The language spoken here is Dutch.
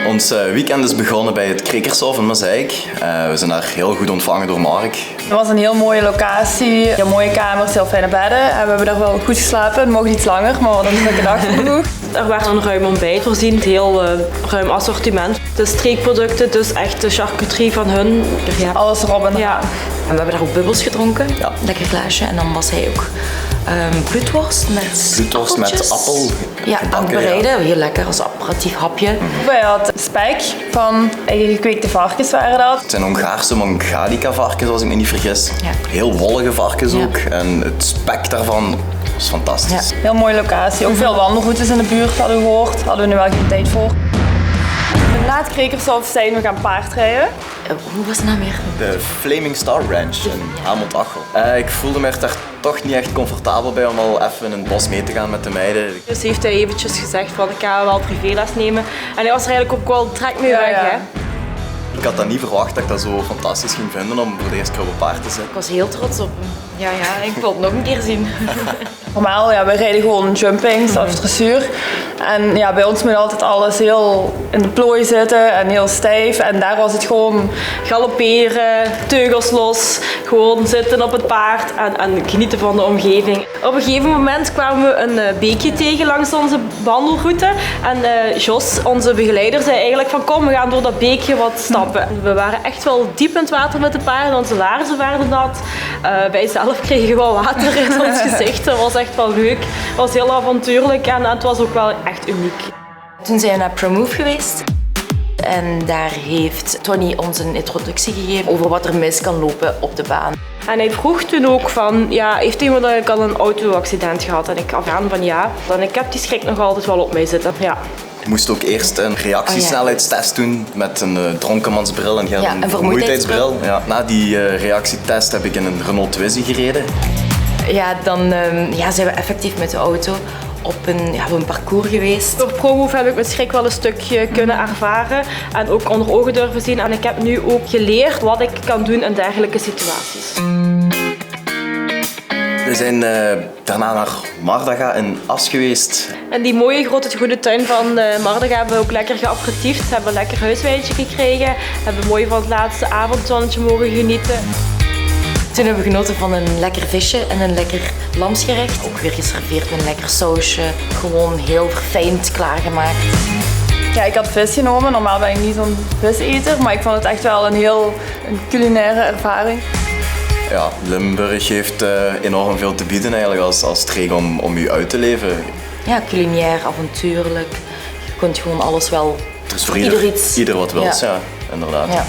Ons weekend is begonnen bij het Krekershof in Mozaïek. We zijn daar heel goed ontvangen door Mark. Het was een heel mooie locatie, heel mooie kamers, heel fijne bedden. En we hebben daar wel goed geslapen. Het mocht iets langer, maar we hadden een drukke dag genoeg. Er werd een ruim ontbijt voorzien, een heel ruim assortiment. De streekproducten, dus echt de charcuterie van hun. Ja. Alles erop en ja. En we hebben daar ook bubbels gedronken, Ja. lekker glaasje. En dan was hij ook bloedworst met appel. Ja, aan het bereiden. Heel lekker als aperitief hapje. Wij hadden spek van eigen gekweekte varkens waren dat. Het zijn Hongaarse Mongadica varkens, als ik me niet vergis. Ja. Heel wollige varkens Ja. ook. En het spek daarvan is fantastisch. Ja. Heel mooie locatie. Ook veel wandelroutes in de buurt hadden we gehoord. Hadden we nu wel geen tijd voor. Na het Krekershof zijn we gaan paardrijden. Hoe was het nou meer? De Flaming Star Ranch in Hamont-Achel. Ik voelde me daar toch niet echt comfortabel bij om al even in het bos mee te gaan met de meiden. Dus heeft hij eventjes gezegd van ik ga wel privéles nemen. En hij was er eigenlijk ook wel trek mee weg. ja. Hè? Ik had dat niet verwacht dat ik dat zo fantastisch ging vinden om voor de eerste keer op een paard te zitten. Ik was heel trots op hem. Ja, ik wil het nog een keer zien. Normaal, we rijden gewoon jumpings of dressuur. En ja, bij ons moet altijd alles heel in de plooi zitten en heel stijf. En daar was het gewoon Galopperen, teugels los, gewoon zitten op het paard en genieten van de omgeving. Op een gegeven moment kwamen we een beekje tegen langs onze wandelroute. En Jos, onze begeleider, zei eigenlijk van kom, we gaan door dat beekje wat stappen. We waren echt wel diep in het water met de paarden, onze laarzen waren nat. Wij zelf kregen wel water in ons gezicht, dat was echt wel leuk. Het was heel avontuurlijk en het was ook wel echt uniek. Toen zijn we naar ProMove geweest. En daar heeft Tony ons een introductie gegeven over wat er mis kan lopen op de baan. En hij vroeg toen ook van, ja, heeft iemand eigenlijk al een auto-accident gehad? En ik gaf aan van ja. En ik heb die schrik nog altijd wel op mij zitten. Ja. Ik moest ook eerst een reactiesnelheidstest doen met een dronkenmansbril en een een vermoeidheidsbril. Ja. Na die reactietest heb ik in een Renault Twizy gereden. Ja, dan zijn we effectief met de auto op een parcours geweest. Door ProMove heb ik mijn schrik wel een stukje kunnen ervaren en ook onder ogen durven zien. En ik heb nu ook geleerd wat ik kan doen in dergelijke situaties. We zijn daarna naar Mardaga in As geweest. En die mooie grote groene tuin van Mardaga hebben we ook lekker geaperitiefd. Hebben een lekker huiswijntje gekregen. Hebben mooi van het laatste avondzonnetje mogen genieten. Toen hebben we genoten van een lekker visje en een lekker lamsgerecht. Ook weer geserveerd met een lekker sausje. Gewoon heel verfijnd klaargemaakt. Ja, ik had vis genomen. Normaal ben ik niet zo'n viseter, maar ik vond het echt wel een culinaire ervaring. Ja, Limburg heeft enorm veel te bieden eigenlijk als streek om je uit te leven. Ja, culinair, avontuurlijk. Je kunt gewoon alles wel. Er is voor ieder iets. ieder wat wils, ja, inderdaad. Ja.